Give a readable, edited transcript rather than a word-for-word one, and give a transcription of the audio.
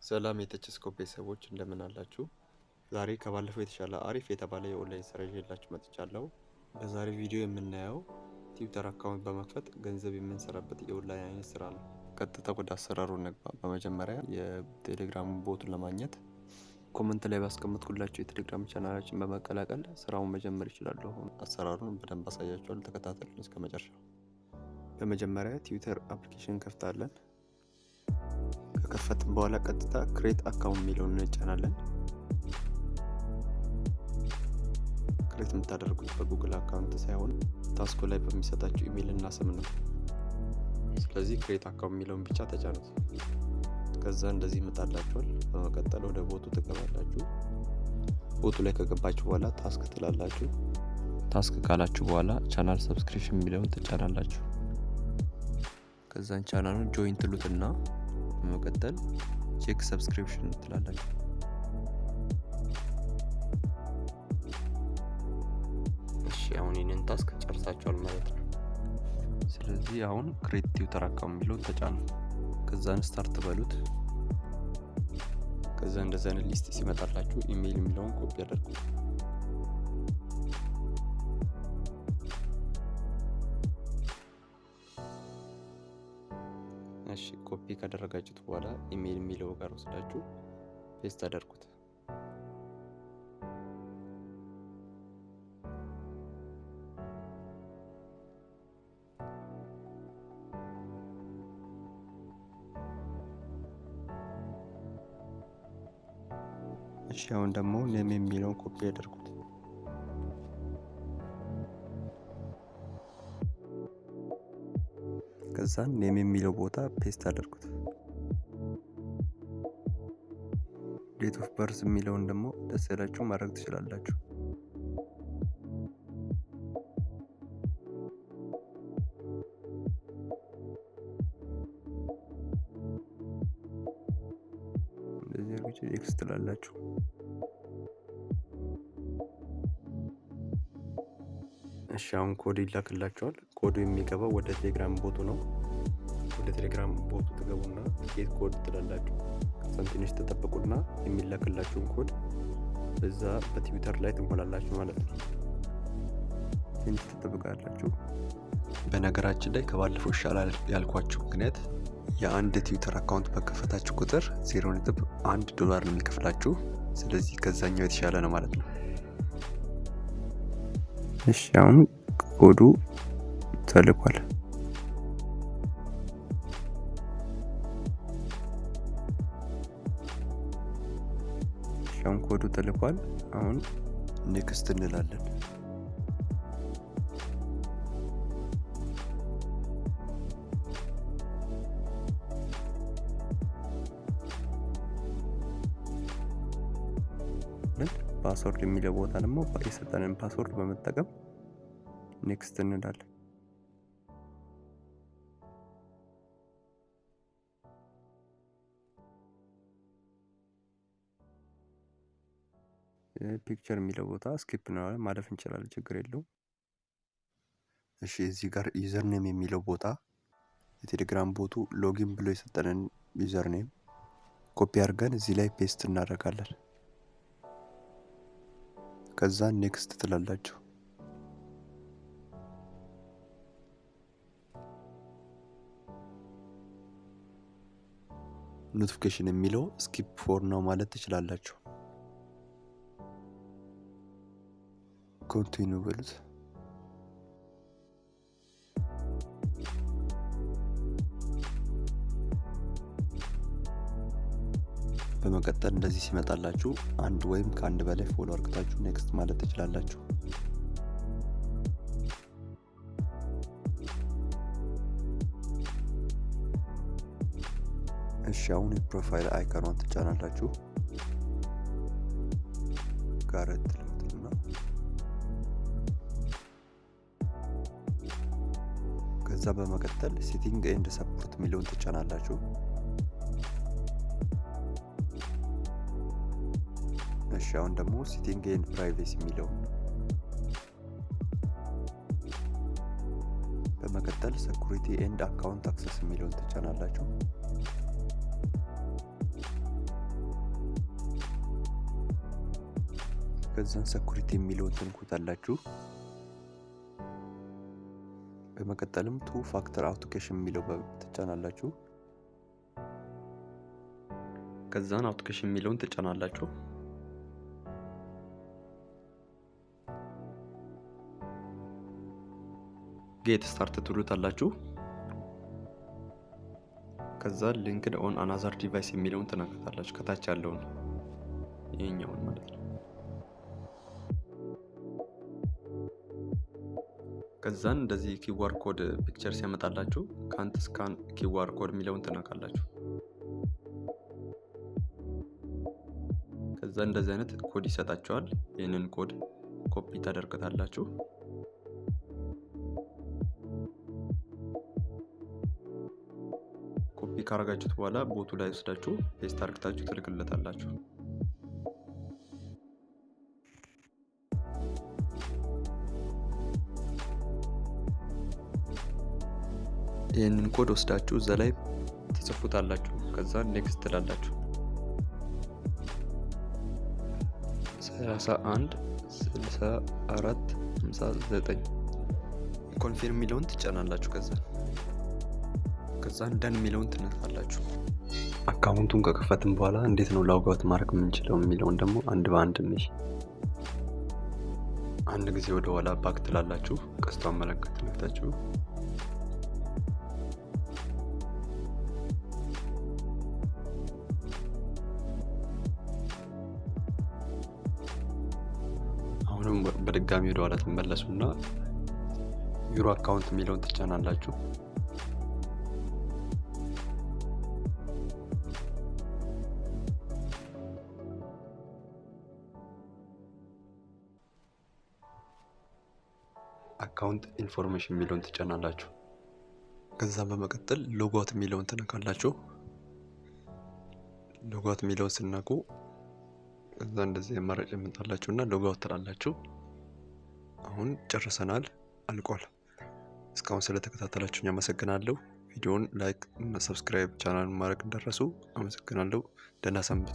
ሰላም የተችስኮፕ ቤተሰቦች እንደምን አላችሁ? ዛሬ ከባለፈው የተሻለ አሪፍ የተባለ የኦንላይን ስራ ይዤላችሁ መጥቻለሁ። በዛሬ ቪዲዮ የምናየው ትዊተር አካውንት በመክፈት ገንዘብ የምንሰራበት የኦንላይን አይነት ስራ ነው። ቀጥታ ወደ አሰራሩ እንግባ። በመጀመሪያ የቴሌግራም ቦቱን ለማግኘት ኮመንት ላይ ባስቀመጥኩላችሁ የቴሌግራም ቻናላችን በመቀላቀል ስራውን መጀመር ይችላሉ። አሰራሩን በደንብ አሳያችኋለሁ። ተከታተሉን እስከ መጨረሻው። በመጀመሪያ ትዊተር አፕሊኬሽን ከፍታለን። ከከፈትን በኋላ ቀጥታ ክሬት አካውንት የሚለውን እንጫናለን። ክሬት የምታደርጉት በጉግል አካውንት ሳይሆን ታስኮ ላይ በሚሰጣችሁ ኢሜይል እና ስም ነው። ስለዚህ ክሬት አካውንት የሚለውን ብቻ ተጫኑት። ከዛ እንደዚህ ይመጣላችኋል። በመቀጠል ወደ ቦቱ ትገባላችሁ። ቦቱ ላይ ከገባችሁ በኋላ ታስክ ትላላችሁ። ታስክ ካላችሁ በኋላ ቻናል ሰብስክሪፕሽን የሚለውን ትጫናላችሁ። ከዛን ቻናሉን ጆይን ትሉትና በመቀጠል ቼክ ሰብስክሪፕሽን ትላላችሁ። እሺ አሁን ይሄንን ታስክ ጨርሳችኋል ማለት ነው። ስለዚህ አሁን ክሬት ትዊተር አካውንት የሚለውን ተጫኑ። ከዛን ስታርት በሉት። ከዛ እንደዚህ አይነት ሊስት ሲመጣላችሁ ኢሜይል የሚለውን ኮፒ አድርጉ። እሺ ኮፒ ካደረጋችሁት በኋላ ኢሜይል የሚለው ጋር ወስዳችሁ ፔስት አድርጉት። እሺ አሁን ደግሞ ኔም የሚለውን ኮፒ አድርጉት። ከዛ ኔም የሚለው ቦታ ፔስት አድርጉት። ዴት ኦፍ በርዝ የሚለውን ደግሞ ደስ ያላችሁ ማድረግ ትችላላችሁ። እንደዚህ አድርጋችሁ ኤክስ ትላላችሁ። እሺ አሁን ኮድ ይላክላችኋል። ኮዱ የሚገባው ወደ ቴሌግራም ቦቱ ነው። ወደ ቴሌግራም ቦቱ ትገቡና ጌት ኮድ ትላላችሁ። ከዛም ትንሽ ተጠብቁና የሚላክላችሁን ኮድ በዛ በትዊተር ላይ ትሞላላችሁ ማለት ነው። ትንሽ ተጠብቃላችሁ። በነገራችን ላይ ከባለፈው ይሻላል ያልኳችሁ ምክንያት የአንድ ትዊተር አካውንት በከፈታችሁ ቁጥር $0.1 ነው የሚከፍላችሁ። ስለዚህ ከዛኛው የተሻለ ነው ማለት ነው። እሺ አሁን ኮዱ ተልኳል። አሁን ኮዱ ተልኳል። አሁን ኔክስት እንላለን። ፓስወርድ የሚለው ቦታ ደግሞ የሰጠንን ፓስወርድ በመጠቀም ኔክስት እንላለን። ፒክቸር የሚለው ቦታ ስኪፕ ነው ማለፍ እንችላለን፣ ችግር የለውም። እሺ እዚህ ጋር ዩዘር ኔም የሚለው ቦታ የቴሌግራም ቦቱ ሎጊን ብሎ የሰጠንን ዩዘር ኔም ኮፒ አድርገን እዚህ ላይ ፔስት እናደርጋለን። ከዛ ኔክስት ትላላችሁ። ኖቲፊኬሽን የሚለው ስኪፕ ፎር ነው ማለት ትችላላችሁ። ኮንቲኒው በሉት። በመቀጠል እንደዚህ ሲመጣላችሁ አንድ ወይም ከአንድ በላይ ፎሎ አድርጋችሁ ኔክስት ማለት ትችላላችሁ። እሺ አሁን የፕሮፋይል አይከኗን ትጫናላችሁ። ጋረት ትሉትና ከዛ በመቀጠል ሴቲንግ ኤንድ ሰፖርት የሚለውን ትጫናላችሁ። እሺ አሁን ደግሞ ሴቲንግ ኤንድ ፕራይቬሲ የሚለውን በመቀጠል ሴኩሪቲ ኤንድ አካውንት አክሰስ የሚለውን ትጫናላችሁ። ከዛን ሰኩሪቲ የሚለውን ትንኩታላችሁ። በመቀጠልም ቱ ፋክተር አውቶኬሽን የሚለው ትጫናላችሁ። ከዛን አውቶኬሽን የሚለውን ትጫናላችሁ። ጌት ስታርት ትሉታላችሁ። ከዛ ሊንክድ ኦን አናዘር ዲቫይስ የሚለውን ትነካታላችሁ። ከታች ያለውን ይሄኛውን ማለት ነው። ከዛን እንደዚህ ኪዋር ኮድ ፒክቸር ሲያመጣላችሁ ካንት ስካን ኪዋር ኮድ የሚለውን ትነካላችሁ። ከዛ እንደዚህ አይነት ኮድ ይሰጣችኋል። ይህንን ኮድ ኮፒ ታደርጉታላችሁ። ኮፒ ካረጋችሁት በኋላ ቦቱ ላይ ወስዳችሁ ፔስት አድርጋችሁ ትልክለታላችሁ። ይህንን ኮድ ወስዳችሁ እዛ ላይ ትጽፉታላችሁ። ከዛ ኔክስት ትላላችሁ። 31 64 59 ኮንፊርም የሚለውን ትጫናላችሁ። ከዛ እንደን የሚለውን ትነካላችሁ። አካውንቱን ከከፈትን በኋላ እንዴት ነው ላውጋውት ማድረግ የምንችለው የሚለውን ደግሞ አንድ በአንድ እንይ። አንድ ጊዜ ወደ ኋላ ባክ ትላላችሁ። ቀስቷን መለከት ነክታችሁ አሁንም በድጋሚ ወደ ኋላ ትመለሱና ዩሮ አካውንት የሚለውን ትጫናላችሁ። አካውንት ኢንፎርሜሽን የሚለውን ትጫናላችሁ። ከዛ በመቀጠል ሎጎት የሚለውን ትነካላችሁ። ሎጎት የሚለውን ስነኩ ከዛ እንደዚህ አማራጭ ይመጣላችሁና ሎጎት ትላላችሁ። አሁን ጨርሰናል፣ አልቋል። እስካሁን ስለተከታተላችሁኝ አመሰግናለሁ። ቪዲዮውን ላይክ እና ሰብስክራይብ ቻናሉን ማድረግ እንዳትረሱ። አመሰግናለሁ። ደህና ሰንብቱ።